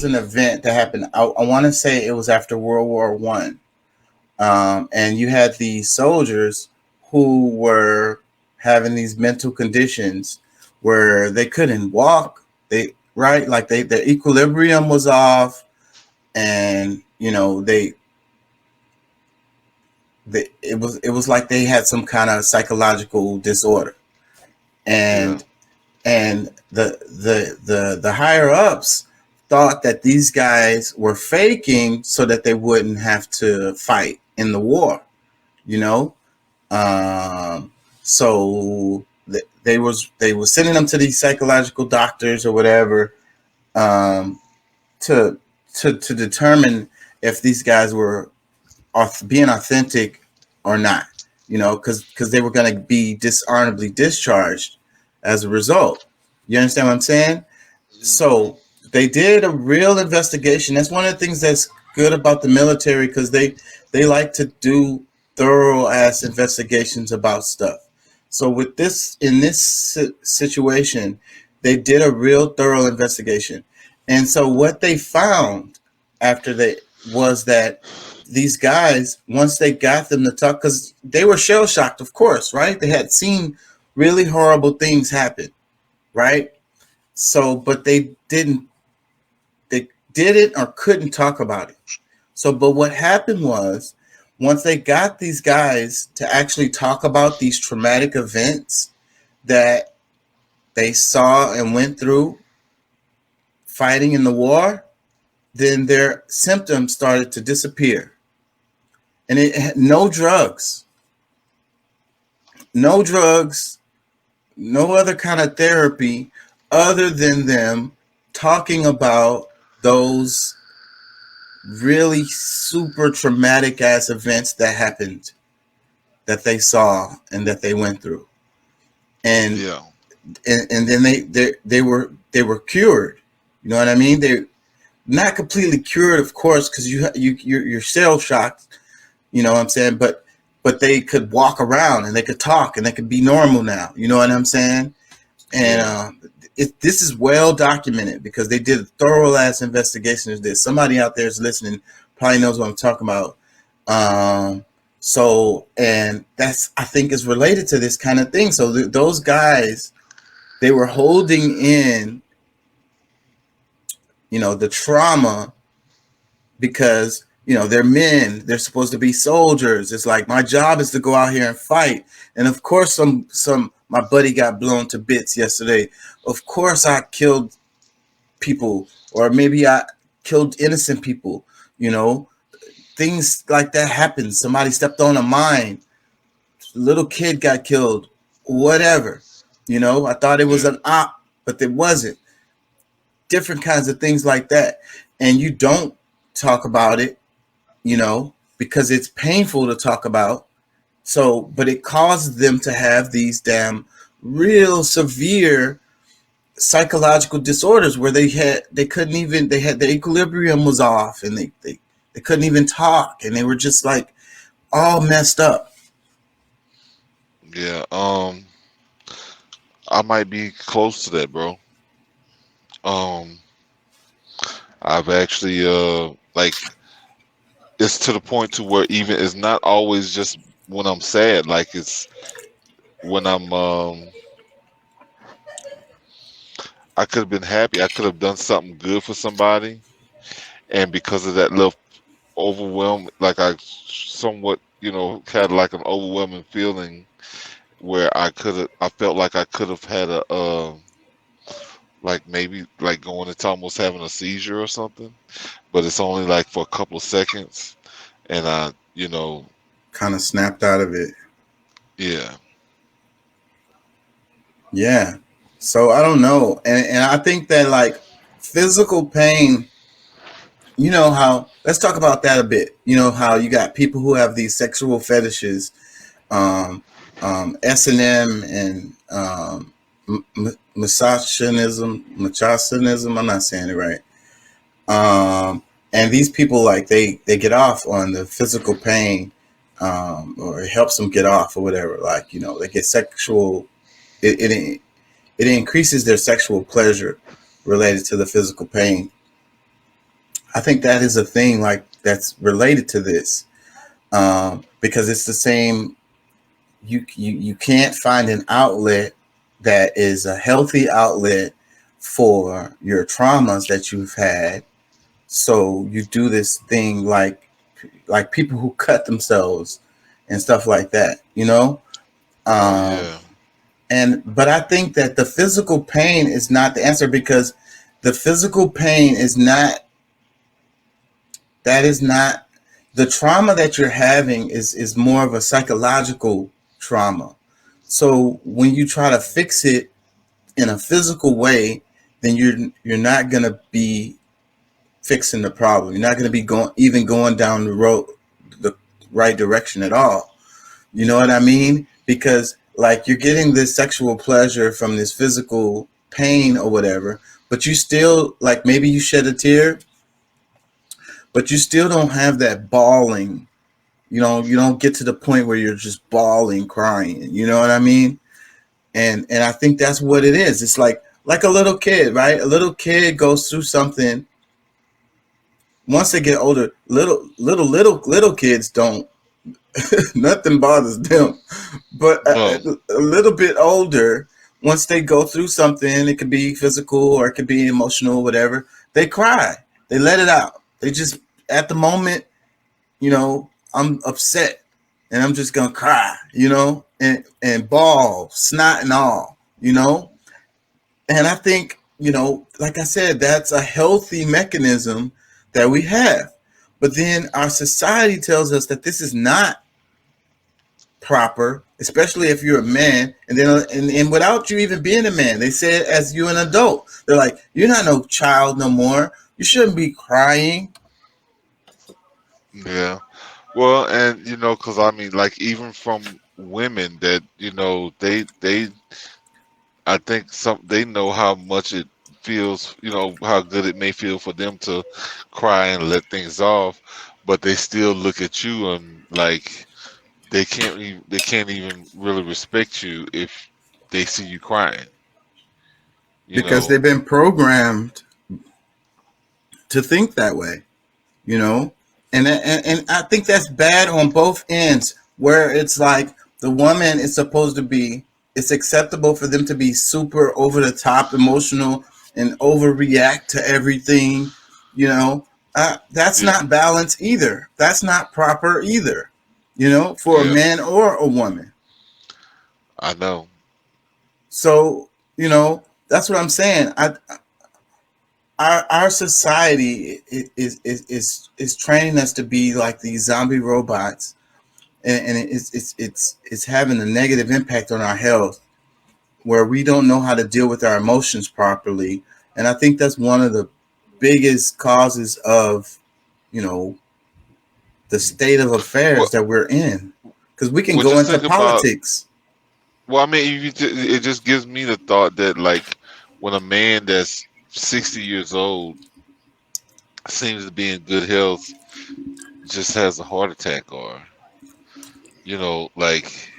an event that happened. I want to say it was after World War I, and you had these soldiers who were having these mental conditions where they couldn't walk. They right like they their equilibrium was off, and it was like they had some kind of psychological disorder, Yeah. and the higher ups thought that these guys were faking so that they wouldn't have to fight in the war, you know. Um, so they were sending them to these psychological doctors or whatever, um, to to determine if these guys were being authentic or not, because they were going to be dishonorably discharged as a result. You understand what I'm saying? Hmm. So they did a real investigation. That's one of the things that's good about the military, because they like to do thorough ass investigations about stuff. So with this in this situation, they did a real thorough investigation, and so what they found after they was that these guys, once they got them to talk, because they were shell shocked, of course, right? They had seen really horrible things happen, right? So, but they didn't or couldn't talk about it. So, but what happened was, once they got these guys to actually talk about these traumatic events that they saw and went through fighting in the war, then their symptoms started to disappear. And it had no drugs, no other kind of therapy other than them talking about those really super traumatic ass events that happened, that they saw and that they went through, and Yeah. and then they were cured. You know what I mean? They not completely cured, of course, because you're shell shocked. You know what I'm saying? But they could walk around and they could talk and they could be normal now. You know what I'm saying? And Yeah. this is well documented because they did a thorough ass investigation of this. Somebody out there is listening, probably knows what I'm talking about. Um, and that's, I think, is related to this kind of thing. So those guys, they were holding in, the trauma, because they're men, they're supposed to be soldiers. It's like, my job is to go out here and fight. And of course, some my buddy got blown to bits yesterday. Of course I killed people, or maybe I killed innocent people. you know Things like that happen. Somebody stepped on a mine, little kid got killed, whatever. I thought it was Yeah. an op, but it wasn't. Different kinds of things like that. And you don't talk about it, because it's painful to talk about. So, but it causes them to have these damn real severe psychological disorders where they couldn't even, they had, their equilibrium was off, and they couldn't even talk, and they were just like all messed up. Yeah. I might be close to that, bro. Um, I've actually like it's to the point to where even it's not always just when I'm sad. Like it's when I could have been happy. I could have done something good for somebody, and because of that little overwhelm, like I somewhat had like an overwhelming feeling where I felt like I could have had a like maybe like going into almost having a seizure or something, but it's only like for a couple of seconds, and Kind of snapped out of it. yeah. Yeah. So I don't know. And I think that, like, physical pain, how, let's talk about that a bit. How you got people who have these sexual fetishes, um, S&M, and misogynism. I'm not saying it right. And these people, like, they get off on the physical pain, or it helps them get off or whatever. Like, they get sexual. It increases their sexual pleasure related to the physical pain. I think that is a thing like that's related to this, because it's the same. You can't find an outlet that is a healthy outlet for your traumas that you've had. So you do this thing like people who cut themselves and stuff like that, you know. Oh Um, yeah, and but I think that the physical pain is not the answer, because the physical pain is not, that is not the trauma that you're having, is more of a psychological trauma. So when you try to fix it in a physical way, then you're not gonna be fixing the problem. You're not gonna be going down the road the right direction at all. You know what I mean? Because like you're getting this sexual pleasure from this physical pain or whatever, but you still, like, maybe you shed a tear, but you still don't have that bawling. You don't get to the point where you're just bawling, crying. You know what I mean? And I think that's what it is. It's like a little kid, right? A little kid goes through something. Once they get older, little kids don't nothing bothers them. But no, a little bit older, once they go through something, it could be physical or it could be emotional, whatever. They cry. They let it out. They just, at the moment, I'm upset and I'm just gonna cry, and bawl, snot and all, And I think, like I said, that's a healthy mechanism that we have. But then our society tells us that this is not proper, especially if you're a man. And then, and without you even being a man, they say it as you an adult. They're like, you're not no child no more. You shouldn't be crying. yeah. Well, and because I mean, like even from women that I think they know how much it feels, how good it may feel for them to cry and let things off, but they still look at you and like they can't even really respect you if they see you crying. You Because know, they've been programmed to think that way, you know? And I think that's bad on both ends, where it's like the woman is supposed to be, it's acceptable for them to be super over the top emotional and overreact to everything, you know? That's yeah, not balanced either. That's not proper either, for a yeah, man or a woman. I know. So, that's what I'm saying. Our society is training us to be like these zombie robots, and it's having a negative impact on our health, where we don't know how to deal with our emotions properly. And I think that's one of the biggest causes of, you know the state of Well, affairs that we're in, because we can well, go just into think about. politics. Well, I mean, it just gives me the thought that like when a man that's 60 years old seems to be in good health just has a heart attack or like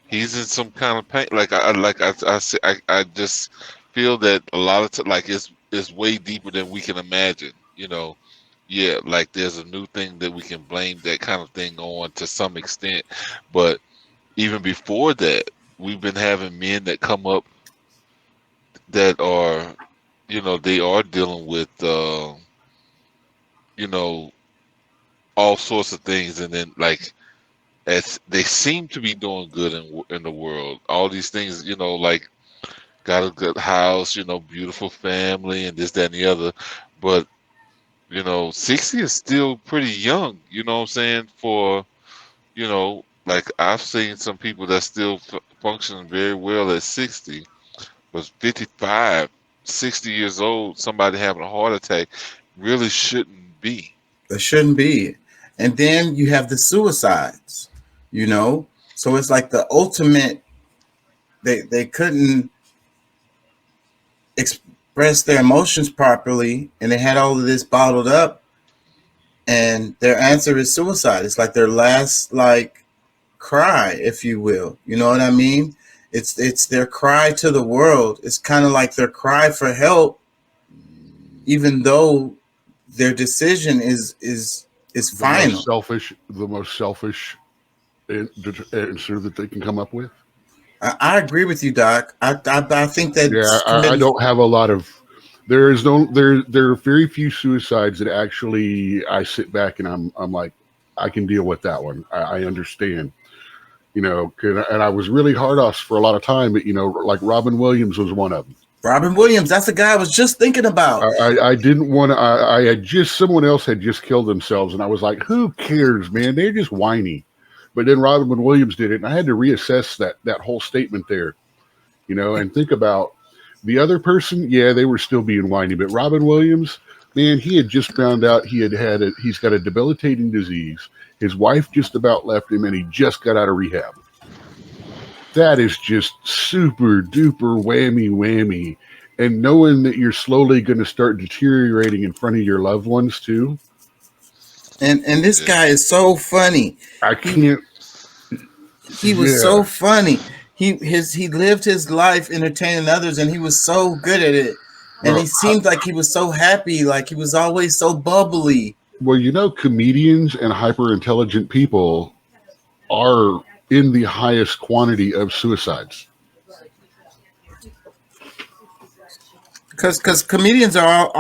he's in some kind of pain. Like I just feel that a lot of like it's way deeper than we can imagine. Yeah, like there's a new thing that we can blame that kind of thing on to some extent, but even before that, we've been having men that come up that are they are dealing with you know all sorts of things, and then like as they seem to be doing good in the world, all these things, like got a good house, beautiful family, and this, that, and the other. But 60 is still pretty young. You know what I'm saying? For like I've seen some people that still functioning very well at 60, but 55, 60 years old, somebody having a heart attack really shouldn't be. It shouldn't be. And then you have the suicides, you know so it's like the ultimate. They couldn't express their emotions properly, and they had all of this bottled up, and their answer is suicide. It's like their last, like, cry, if you will. You know what I mean? It's their cry to the world. It's kind of like their cry for help, even though their decision is final. The most selfish answer that they can come up with. I agree with you, Doc. I think Yeah, that I committing. don't have a lot of. There is no there are very few suicides that actually I sit back and I'm like I can deal with that one. I understand, and I was really hard off for a lot of time, but like Robin Williams was one of them. Robin Williams, that's the guy I was just thinking about. I didn't want to. I had just someone else had just killed themselves, and I was like, who cares, man? They're just whiny. But then Robin Williams did it, and I had to reassess that whole statement there, and think about the other person. Yeah, they were still being whiny, but Robin Williams, man, he had just found out he's got a debilitating disease. His wife just about left him, and he just got out of rehab. That is just super duper whammy. And knowing that you're slowly going to start deteriorating in front of your loved ones too. And this guy is so funny. I can't. He was so funny. He lived his life entertaining others, and he was so good at it. And he seemed like he was so happy, like he was always so bubbly. Well, comedians and hyper intelligent people are in the highest quantity of suicides. Because comedians are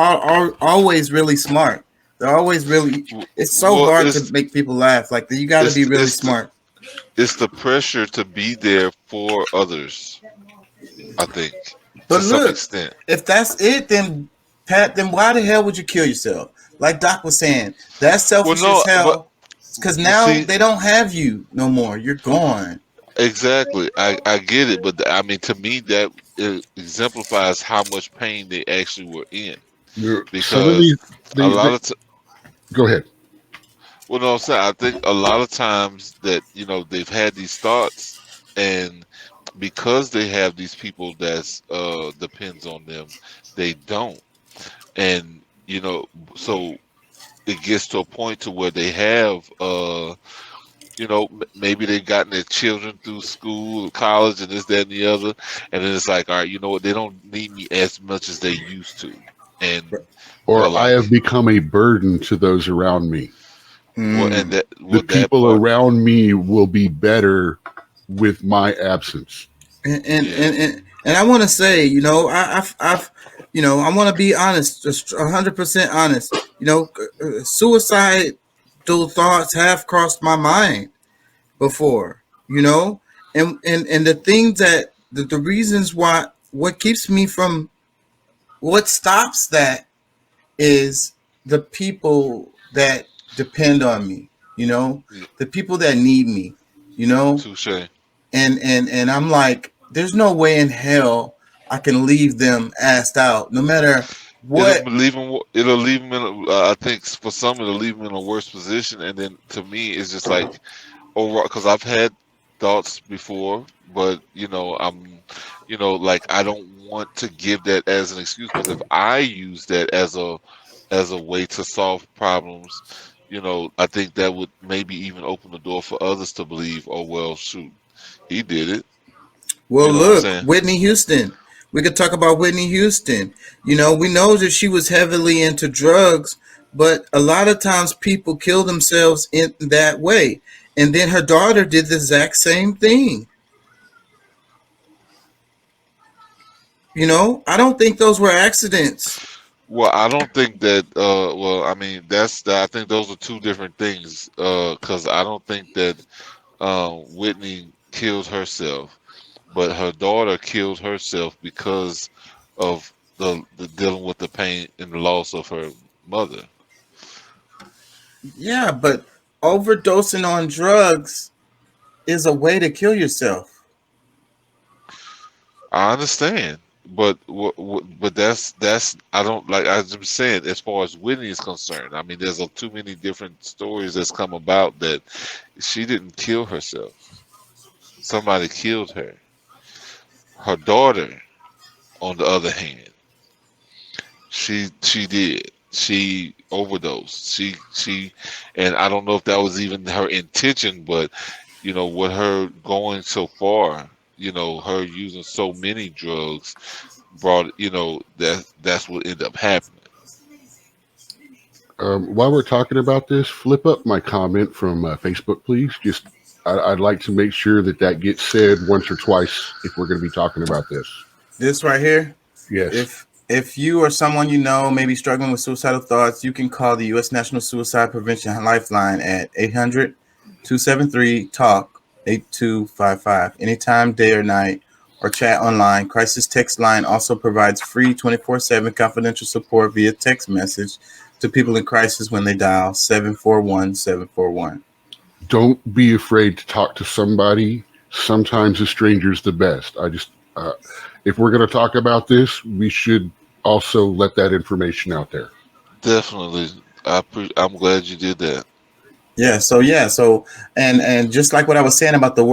always really smart. They're always really. It's so hard to make people laugh. Like you got to be really smart. It's the pressure to be there for others, I think, but to look, some extent. If that's it, then Pat, then why the hell would you kill yourself? Like Doc was saying, that's selfish as hell. Because now they don't have you no more. You're gone. Exactly. I get it, but I mean, to me, that exemplifies how much pain they actually were in. Because a lot of go ahead. Well, no, I'm saying I think a lot of times that they've had these thoughts, and because they have these people that's depends on them, they don't, and so it gets to a point to where they have maybe they've gotten their children through school, college, and this, that, and the other, and then it's like, all right, you know what? They don't need me as much as they used to, or I have become a burden to those around me. Well, and the people around me will be better with my absence. And I want to say, I've I want to be honest, just 100% honest. Suicidal thoughts have crossed my mind before, and the things that the reasons why, what keeps me from, what stops that is the people that depend on me, the people that need me, Touche. And I'm like, there's no way in hell I can leave them assed out, no matter what. It'll leave them in I think for some it'll leave them in a worse position, and then to me it's just like overall, because I've had thoughts before, but I'm like, I don't want to give that as an excuse, because if I use that as a way to solve problems, I think that would maybe even open the door for others to believe, oh well, shoot, he did it. Well, look, Whitney Houston. We could talk about Whitney Houston. We know that she was heavily into drugs, but a lot of times people kill themselves in that way. And then her daughter did the exact same thing. I don't think those were accidents. Well, I don't think that. I mean, I think those are two different things. Because I don't think that Whitney killed herself, but her daughter killed herself because of the dealing with the pain and the loss of her mother. Yeah, but overdosing on drugs is a way to kill yourself. I understand. But that's I don't like. As I'm saying, as far as Whitney is concerned, I mean, there's too many different stories that's come about that she didn't kill herself. Somebody killed her. Her daughter, on the other hand, she did. She overdosed. She, and I don't know if that was even her intention, but with her going so far, her using so many drugs brought, that's what ended up happening. While we're talking about this, flip up my comment from Facebook, please. I'd like to make sure that gets said once or twice if we're going to be talking about this. This right here. Yes. If you or someone you know may be struggling with suicidal thoughts, you can call the U.S. National Suicide Prevention Lifeline at 800-273-TALK 8255 anytime, day or night, or chat online. Crisis Text Line also provides free 24/7 confidential support via text message to people in crisis when they dial 741-741. Don't be afraid to talk to somebody. Sometimes a stranger's the best. If we're going to talk about this, we should also let that information out there. Definitely. I'm glad you did that. So and just like what I was saying about the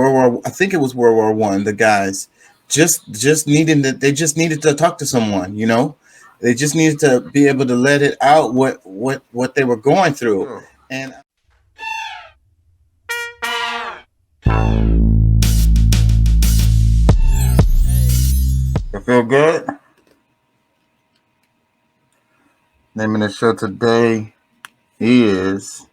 I think it was World War I, the guys just needed to talk to someone, you know. They just needed to be able to let it out what they were going through. And I feel good. Name of the show today is